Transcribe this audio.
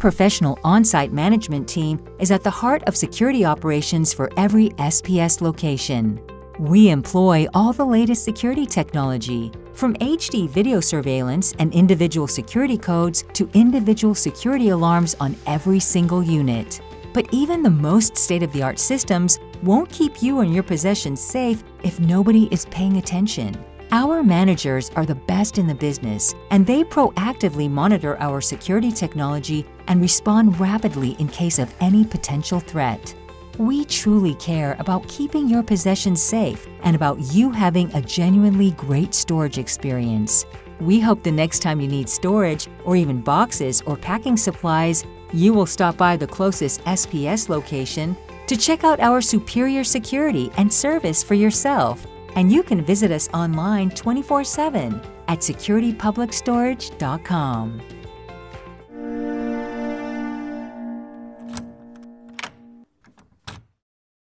professional on-site management team is at the heart of security operations for every SPS location. We employ all the latest security technology, from HD video surveillance and individual security codes to individual security alarms on every single unit. But even the most state-of-the-art systems won't keep you and your possessions safe if nobody is paying attention. Our managers are the best in the business, and they proactively monitor our security technology and respond rapidly in case of any potential threat. We truly care about keeping your possessions safe and about you having a genuinely great storage experience. We hope the next time you need storage, or even boxes or packing supplies, you will stop by the closest SPS location to check out our superior security and service for yourself. And you can visit us online 24/7 at securitypublicstorage.com.